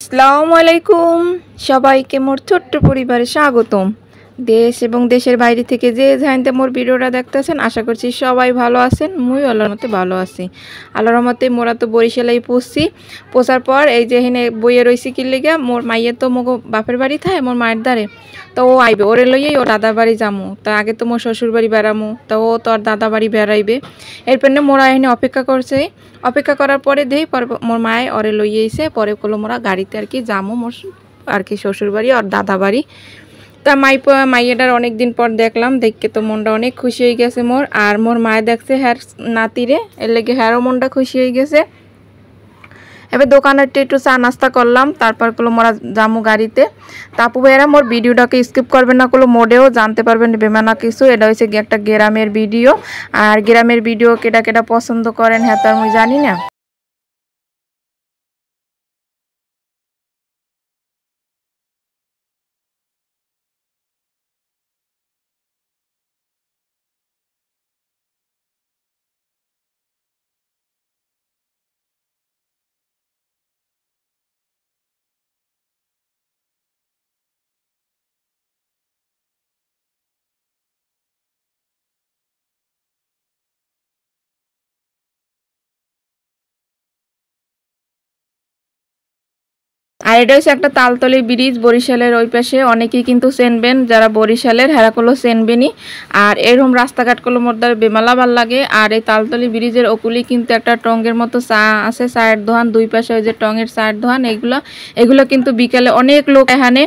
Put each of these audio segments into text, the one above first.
আসসালামু আলাইকুম সবাইকে মোর ছোট্ট পরিবারে স্বাগতম। দেশ এবং দেশের বাইরে থেকে যে যেখানে মোর ভিডিওটা দেখতেছেন আশা করছি সবাই ভালো আছেন। মুই আল্লাহর মতে ভালো আছি। আল্লাহর মতে মোরা তো বরিশালেই পৌঁছছি। পৌঁছার পর এই যে এখানে বইয়ে রয়েছি কি লেগে মোর মাইয়ের তো মোগো বাপের বাড়ি থাকে মোর মায়ের দ্বারে, তো ও আইবে ওরে লইয়েই ও দাদার বাড়ি যামু। তা আগে তো মোর শ্বশুর বাড়ি বেড়ামু, তা ও তো আর দাদা বাড়ি বেড়াইবে। এরপর মোরা এখানে অপেক্ষা করছে। অপেক্ষা করার পরে দেই মোর মায়ে ওরে লইয়ে এসে পরে কলো মোরা গাড়িতে আর কি যামু মোর আর কি শ্বশুর বাড়ি আর দাদা বাড়ি। তা মাইয়াটার অনেক দিন পর দেখলাম, দেখকে তো মনটা অনেক খুশি হয়ে গেছে মোর। আর মোর মায়ে দেখছে হ্যার নাতিরে, এর লেগে হ্যারও মনটা খুশি হয়ে গেছে। এবার দোকানের একটু চা নাস্তা করলাম, তারপর কলো মোরা জামু গাড়িতে। তাপু ভাইয়েরা মোর ভিডিওটাকে স্কিপ করবেন না, কলো মোডেও জানতে পারবেন বেমানা কিছু। এটা হচ্ছে একটা গ্রামের ভিডিও, আর গ্রামের ভিডিও কেটা কেটা পছন্দ করেন হ্যাঁ তো আমি জানি না। আর এটা হচ্ছে একটা তালতলি ব্রিজ, বরিশালের ওই পাশে। অনেকেই কিন্তু চেনবেন, যারা বরিশালের হেরাকলো চেনবেনই। আর এরকম রাস্তাঘাটগুলো মোরদার বেমালা ভাল লাগে। আর এই তালতলি ব্রিজের ওকুলি কিন্তু একটা টঙ্গের মতো চা আছে, চায়ের দোকান দুই পাশে, ওই যে টঙ্গের চায়ের দোকান। এগুলো কিন্তু বিকালে অনেক লোক এখানে।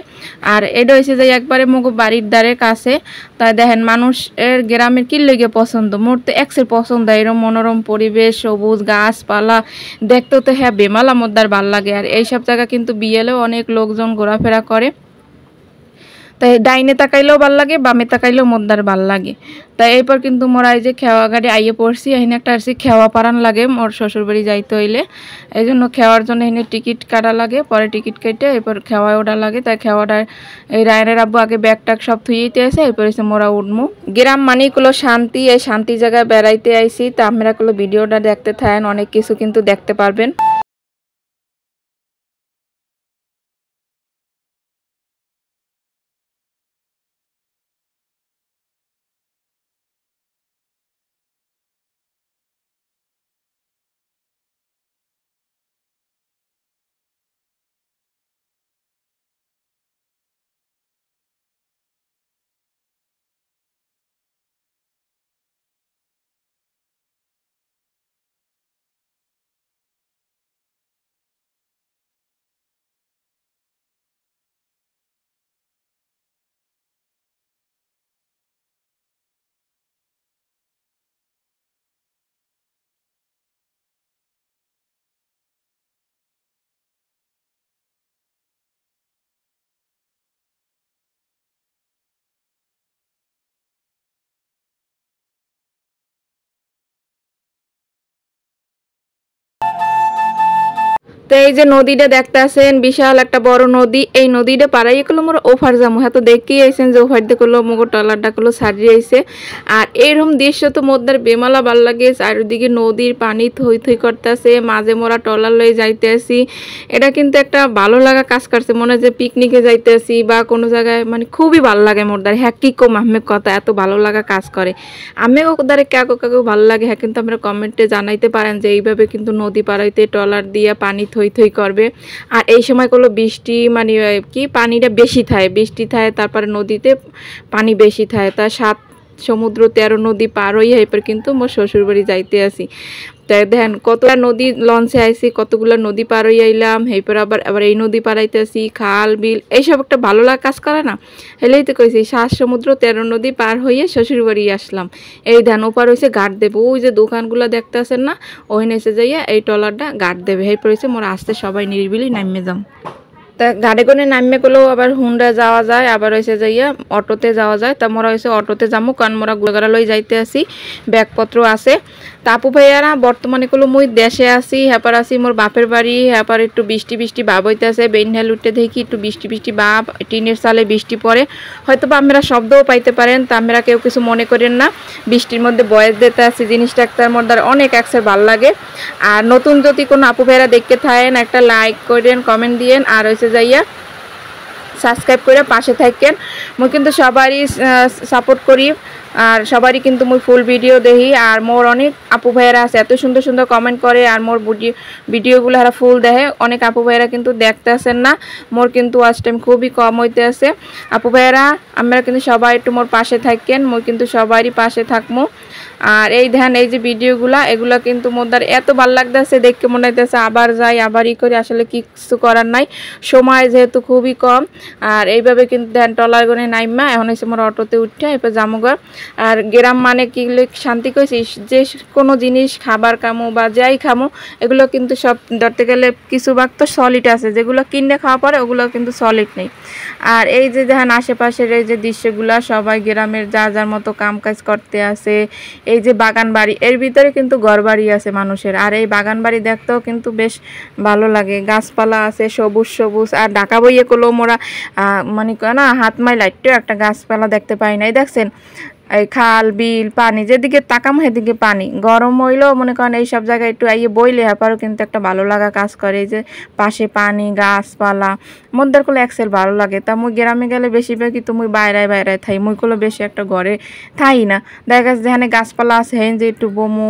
আর এটা হচ্ছে যে একবারে মগো বাড়ির দ্বারের কাছে। তাই দেখেন মানুষের গ্রামের কি লেগে পছন্দ, মোর তো এক্সের পছন্দ। এরকম মনোরম পরিবেশ, সবুজ গাছপালা দেখতেও তো হ্যাঁ বেমালা মোরদার ভাল লাগে। আর এইসব জায়গা কিন্তু বিয়েলেও অনেক লোকজন ঘোরাফেরা করে। তাই ডাইনে তাকাইলেও ভাল লাগে, বামে তাকাইলেও মোদ্দার ভাল লাগে। তাই এরপর কিন্তু মোরা এই যে খেওয়া গাড়ি আইয়ে পড়ছি। এখানে একটা আসছি খেওয়া পারান লাগে মোর শ্বশুরবাড়ি যাইতে হইলে, এই জন্য খেওয়ার জন্য এখানে টিকিট কাটা লাগে। পরে টিকিট কেটে এরপর খেওয়ায় ওঠা লাগে। তাই খেওয়াটার এই রায়নের আব্বু আগে ব্যাগ ট্যাগ সব থুইতে আসে, এরপর এসে মোরা উঠমু। গ্রাম মানেই গুলো শান্তি, এই শান্তি জায়গায় বেড়াইতে আইসি। তা আপনারা গুলো ভিডিওটা দেখতে থাকেন, অনেক কিছু কিন্তু দেখতে পারবেন। তো এই যে নদীটা দেখতে আছেন, বিশাল একটা বড় নদী। এই নদীটা পাড়াই করলো মোর ওভার যাবো। হ্যাঁ তো দেখতেই আইসেন যে ওভার দিয়ে করলো মোগো টলারটা করলো সারিয়ে আইসে। আর এইরকম দৃশ্য তো মোদ্দার বেমালা ভাল লাগে। চারিদিকে নদীর পানি থই থই করতেছে, মাঝে মোরা টলার লয়ে যাইতে আসি। এটা কিন্তু একটা ভালো লাগা কাজ করছে, মনে হয় যে পিকনিকে যাইতে আসি বা কোনো জায়গায়, মানে খুবই ভালো লাগে মোরদার। হ্যাঁ কি কম আহমেদ কথা, এত ভালো লাগা কাজ করে। আমিও ওদারে কাকু কাকু ভালো লাগে। হ্যাঁ কিন্তু আমরা কমেন্টে জানাইতে পারেন যে এইভাবে কিন্তু নদী পাড়াইতে টলার দিয়ে পানি থই থই করবে। আর এই সময় করলো বৃষ্টি, মানে কি পানিটা বেশি থাকে, বৃষ্টি থাকে, তারপরে নদীতে পানি বেশি থাকে। তা 7 সমুদ্র 13 নদী পার হইয়া এরপর কিন্তু মোর শ্বশুরবাড়ি যাইতে আসি। তাই দেখেন কতটা নদী লঞ্চে আইসি, কতগুলো নদী পার হইয়া আইলাম। এরপর আবার এই নদী পারাইতে আসি, খাল বিল এইসব একটা ভালো লাগা কাজ করে না। হেলেই তো কইছি 7 সমুদ্র 13 নদী পার হইয়া শ্বশুরবাড়ি আসলাম। এই ধান ওপার হয়েছে গাড় দেবো, ওই যে দোকানগুলো দেখতে আসেন না, ওই নেচে যাইয়া এই টলারটা গাড় দেবে। এরপর হয়েছে মোরা আসতে সবাই নিরিবিলি নামিয়ে যাম। তা গাড়ি করে নামে গেলেও আবার হুন্ডা যাওয়া যায়, আবার হয়েছে যাইয়া অটোতে যাওয়া যায়। তা মোরা হয়েছে অটোতে যাবো, কারণ মোরা গুড়াগাড়া লই যাইতে আসি, ব্যাগপত্র আছে। তা আপু ভাইয়ারা বর্তমানে কলো মুই দেশে আসি হ্যাপার আসি মোর বাপের বাড়ি হ্যাপার একটু বৃষ্টি বৃষ্টি ভাব হইতেছে বেইনহাল উঠতে দেখি একটু বৃষ্টি বৃষ্টি ভাব টিনের চালে বৃষ্টি পড়ে হয়তো বা আপনারা শব্দও পাইতে পারেন তা আপনারা কেউ কিছু মনে করেন না বৃষ্টির মধ্যে বয়স দিতে আসি জিনিসটা একটা মধ্যে অনেক একসের ভালো লাগে আর নতুন যদি কোনো আপু ভাইয়ারা দেখতে থাকেন একটা লাইক করেন কমেন্ট দিয়েন আর হয়েছে যাইয়া সাবস্ক্রাইব করে পাশে থাকেন মুই কিন্তু সবারই সাপোর্ট করি আর সবারই কিন্তু মুই ফুল ভিডিও দেখি আর মোর অনেক আপু ভাইয়েরা আছে এত সুন্দর সুন্দর কমেন্ট করে আর মোর ভিডিওগুলো হারা ফুল দেখে অনেক আপু ভাইয়েরা কিন্তু দেখতে আসেন না মোর কিন্তু ওয়াচ টাইম খুবই কম হইতে আছে আপু ভাইয়েরা আমরা কিন্তু সবাই একটু মোর পাশে থাকেন মুই কিন্তু সবারই পাশে থাকবো আর এই ধ্যান এই যে ভিডিওগুলা এগুলা কিন্তু মোদার এত ভালো লাগতেছে দেখতে মনে হইতেছে আবার যাই আবারই করি আসলে কিছু করার নাই সময় যেহেতু খুবই কম আর এইভাবে কিন্তু ধ্যান টলার গনে নাইমা এখন এসে মোর অটোতে উঠে এরপর জামুগর আর গ্রাম মানে কি শান্তি কইছিস যে কোনো জিনিস খাবার খামো বা যাই খামো এগুলো কিন্তু সব ধরতে গেলে কিছু ভাগ তো সলিড আছে যেগুলো কিনে খাওয়া পরে ওগুলো কিন্তু সলিড নেই আর এই যে ধ্যান আশেপাশের এই যে দৃশ্যগুলা সবাই গ্রামের যার মতো কাম কাজ করতে আছে এই যে বাগান বাড়ি এর ভিতরে কিন্তু ঘর বাড়ি আছে মানুষের আর এই বাগান বাড়ি দেখতেও কিন্তু বেশ ভালো লাগে গাছপালা আছে সবুজ সবুজ আর ঢাকা বইয়ে কলো মোরা মানে না হাত মাই লাইটও একটা গাছপালা দেখতে পাই নাই দেখছেন এই খাল বিল পানি যেদিকে তাকাম সেদিকে পানি গরম হইলেও মনে করেন এই সব জায়গায় একটু আইয়ে বইলে হ্যাপারও কিন্তু একটা ভালো লাগা কাজ করে এই যে পাশে পানি গাছপালা মধ্যে করলে এক্সেল ভালো লাগে তা মুই গ্রামে গেলে বেশিরভাগই তো মুই বাইরে থাই মুই করলে বেশি একটা ঘরে থাই না দেখা গেছে যেখানে গাছপালা আছে হেন যে একটু বমু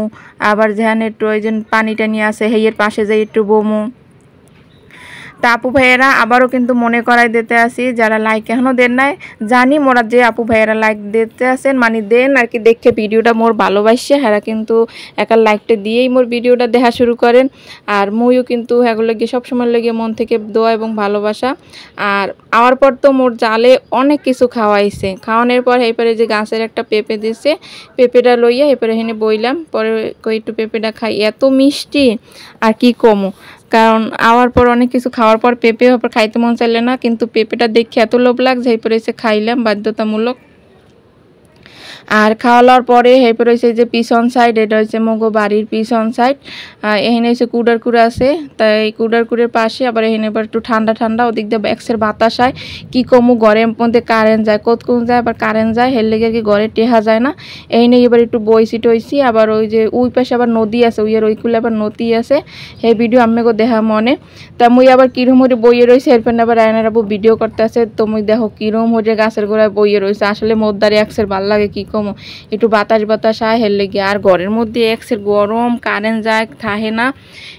আবার যেখানে একটু ওই যে পানি টানি আছে হেয়ের পাশে যে একটু বমু তা আপু ভাইয়েরা আবারও কিন্তু মনে করাই দিতে আসি যারা লাইক এখনও দেন নাই জানি মোরা যে আপু ভাইয়েরা লাইক দিতে আসেন মানে দেন আর কি দেখে ভিডিওটা মোর ভালোবাসে হ্যাঁ কিন্তু একা লাইকটা দিয়েই মোর ভিডিওটা দেখা শুরু করেন আর মুইও কিন্তু এগুলো গিয়ে সবসময় লেগে মন থেকে দোয়া এবং ভালোবাসা আর আওয়ার পর তো মোর জালে অনেক কিছু খাওয়াইছে খাওয়ানোর পর এরপরে যে গাছের একটা পেঁপে দিছে পেঁপেটা লইয়া এরপরে এখানে বইলাম পরে একটু পেঁপেটা খাই এত মিষ্টি আর কি কমো কারণ আওয়ার পর অনেক কিছু খাওয়ার পর পেঁপে পর খাইতে মন চাইলে না কিন্তু পেঁপেটা দেখে এত লোভ লাগছে এরপরে এসে খাইলাম বাধ্যতামূলক আর খাওয়া লওয়ার পরে এরপরে হচ্ছে যে পিছন সাইড এটা হচ্ছে মগো বাড়ির পিছন সাইড এখানে হচ্ছে কুড়ার আছে তাই কুড়ের পাশে আবার এখানে এবার একটু ঠান্ডা ঠান্ডা ওদিক দিয়ে ব্যাক্সের বাতাস হয় কি কমু ঘরের মধ্যে কারেন্ট যায় কোন যায় আবার কারেন্ট যায় হের লেগে কি ঘরে টেহা যায় না এই নিয়ে এবার একটু বইসি টইসি আবার ওই যে ওই পাশে আবার নদী আছে ওই কুলে আবার নদী আছে সেই ভিডিও আমি দেখা মনে তা মুই আবার কিরম হরে বইয়ে রয়েছে এরপর আবার রায়নার আবু ভিডিও করতে আছে তো মুই দেখো কিরম হরে গাছের গোড়ায় বইয়ে রয়েছে আসলে মোদ্দারে একসের ভাল লাগে কি কম একটু বাতাস আয় হের লেগে আর ঘরের মধ্যে একসের গরম কারেন্ট যায় থাহে না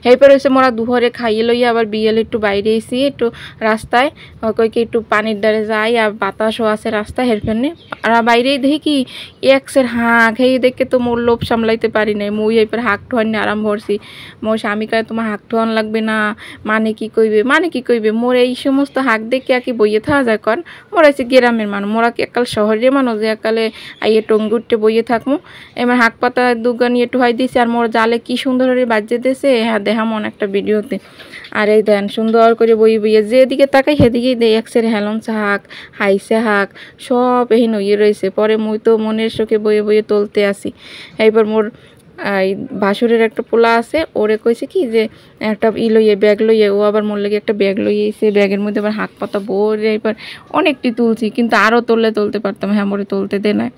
এরপর হচ্ছে মোরা দুপুরে খাইয়ে লইয়া আবার বিয়েলে একটু বাইরে এসি একটু রাস্তায় কইকে একটু পানির দ্বারে যাই আর বাতাসও আছে রাস্তায় হেরফেনে আর বাইরেই দেখি কি একসের হাঁক হেই দেখে তো মোর লোভ সামলাইতে পারি নাই মুই এরপর হাঁক ঠোয়ানি আরাম ভরছি মোর স্বামী কয় তোমার হাঁক ঠোয়ান লাগবে না মানে কি কইবে মোর এই সমস্ত হাঁক দেখে আর কি বইয়ে থাকা যায় কন মোরা হচ্ছে গ্রামের মানুষ মোরা কি একাল শহরের মানুষ যে একালে আইয়ে টঙ্গুটে বইয়ে থাকবো এবার হাঁক পাতা দুগা নিয়ে টোহাই দিয়েছে আর মোর জালে কি সুন্দর করে বাজে দিয়েছে হ্যাঁ দেখাম অনেকটা ভিডিওতে আর এই দেন সুন্দর করে বইয়ে যেদিকে তাকাই সেদিকেই দেয় একসের হেলনসা হাঁক হাইসে হাঁক সব এই নইয়ে রয়েছে পরে মুই তো মনের শোকে বইয়ে তুলতে আসি এরপর মোর এই ভাসুরের একটা পোলা আছে ওরে কইছে কি যে একটা লইয়ে ব্যাগ লইয়ে ও আবার মোর লেগে একটা ব্যাগ লইয়ে এসে ব্যাগের মধ্যে আবার হাঁক পাতা ভরে এবার অনেকটি তুলছি কিন্তু আরও তুলতে পারতাম হ্যাঁ মোরে তুলতে দে নাই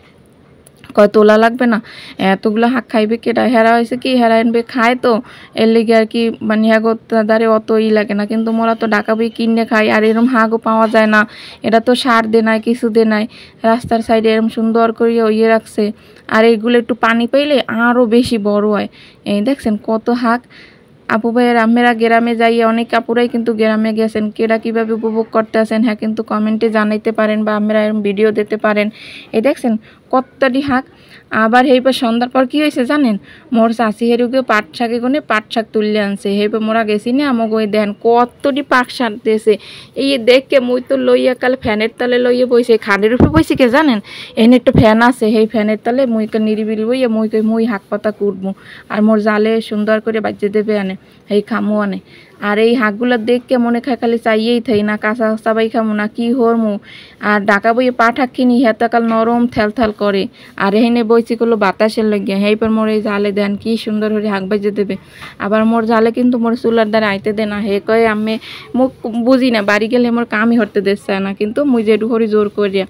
কয় তোলা লাগবে না এতগুলো হাঁক খাইবে কেটা হেরা হয়েছে কি হেরা এনবে খায় তো এর লেগে আর কি মানে হাঁকদারে অত লাগে না কিন্তু মোরা তো ঢাকা বই কিনে খাই আর এরম হাঁকও পাওয়া যায় না এটা তো সার দে নাই কিছু দে নাই রাস্তার সাইডে এরম সুন্দর করে ইয়ে রাখছে আর এইগুলো একটু পানি পাইলে আরও বেশি বড় হয় এই দেখছেন কত হাঁক আপু ভাইয়ের আমরা গ্রামে যাই অনেক আপুরাই কিন্তু গ্রামে গেছেন কেরা কীভাবে উপভোগ করতে আসেন হ্যাঁ কিন্তু কমেন্টে জানাইতে পারেন বা আমরা এরকম ভিডিও দিতে পারেন এই দেখছেন কতটি হাঁক আবার হেইবার সন্ধ্যার পর কি হয়েছে জানেন মোর চাষি হেরুকে পাট শাকে কোনে পাট শাক তুললে আনছে হেইবার মোরা গেছি না আমাকে ওই দেন কতটি পাট শাক দিয়েছে এই দেখে মুই তো লইয়া কাল ফ্যানের তালে লইয়া বইছে খানের উপরে বইছে কে জানেন এনে একটা ফ্যান আছে সেই ফ্যানের তালে মুইকে নিরিবিলি বইয়া মুই হাঁক পাতা কুটবো আর মোর জালে সুন্দর করে বাজিয়ে দেবে আনে এই খামু আনে আর এই হাঁকগুলো দেখকে মনে খায় খালি চাইয়েই থাই না কাঁচা চাবাই খামো না কি হরমু। আর ডাকা বইয়ে পা ঠাক্কিনি হেতাকাল নরম থ্যাল করে। আর এখানে বইছি করলো বাতাসের লাগিয়া হেইপর মোর এই জালে দেন কি সুন্দর করে হাঁক বাজে দেবে। আবার মোর জালে কিন্তু মোর চুলার দ্বারা আইতে দে না, হে কয়ে আমি মুখ বুঝি না, বাড়ি গেলে মোর কামই হরতে দিচ্ছে না, কিন্তু মুই যেটু করি জোর করিয়া।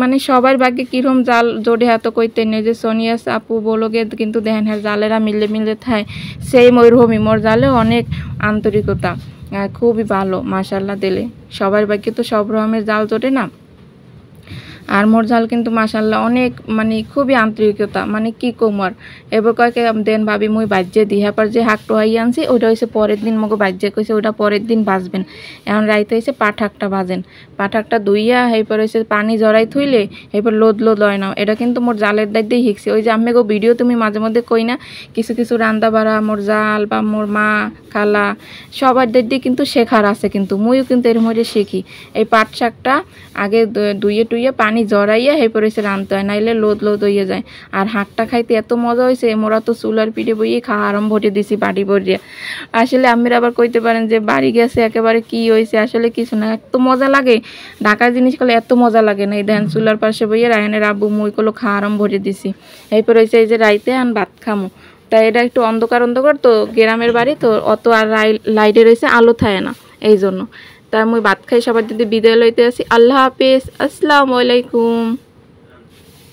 মানে সবার ভাগ্যে কিরম জাল জোড়ে এত কইতে নেই যে সোনিয়াস আপু বলোগে, কিন্তু দেখেন হ্যাঁ জালেরা মিলে থায় সেই ময়ূরভূমি মোর জালে অনেক আন্তরিকতা, খুবই ভালো মাশাল্লাহ দিলে। সবার ভাগ্যে তো সব রকমের জাল জোটে না। আর মোর জাল কিন্তু মাশাল্লাহ অনেক মানে খুবই আন্তরিকতা, মানে কি কোমর এবার কয়েকে দেন ভাবি মুই বাজ্যে দিই। হ্যাঁ যে হাঁক টোহাই আনছি ওইটা হয়েছে পরের দিন মগো বাজ্যে কইছে ওইটা পরের দিন বাজবেন। এখন রাইতে হয়েছে পাঠাকটা বাজেন, পাঠাকটা ধুইয়া এরপর হয়েছে পানি জড়াই থইলে এরপর লোদ হয় না। এটা কিন্তু মোর জালের দায়িত্বেই শিখছি। ওই যে আমি গো ভিডিও তুমি মাঝে মধ্যে কই না কিছু রান্না বাড়া মোর জাল বা মোর মা খালা সবার দায়িত্বে কিন্তু শেখার আছে, কিন্তু মুইও কিন্তু এর মধ্যে শিখি। এই পাট শাকটা আগে ধুইয়ে টুইয়ে পানি জড়াইয়া এরপর হয়েছে রাঁধতে হয়, নাইলে লোদ হইয়া যায়। আর হাঁকটা খাইতে এত মজা হয়েছে, মোরা তো চুলার পিঠে বইয়ে খাওয়া আরম্ভ করে দিছি বাড়ি ভরিয়া। আসলে আমিরা আবার কইতে পারেন যে বাড়ি গেছে একেবারে কি হয়েছে, আসলে কিছু না, এত মজা লাগে ঢাকার জিনিস করলে এত মজা লাগে না। এই দেখেন চুলার পাশে বইয়ে রায়নের আব্বু মুই করলো খাওয়া আরম্ভ করে দিছি। এরপর হয়েছে এই যে রাইতে আন ভাত খামো। তাই এটা একটু অন্ধকার তো গ্রামের বাড়ি তো অত আর লাইটে রয়েছে আলো থাকে না, এই জন্য। তাই মুই ভাত খাই সবার যদি বিদায় লইতে আসি। আল্লাহ হাফেজ, আসসালামু আলাইকুম।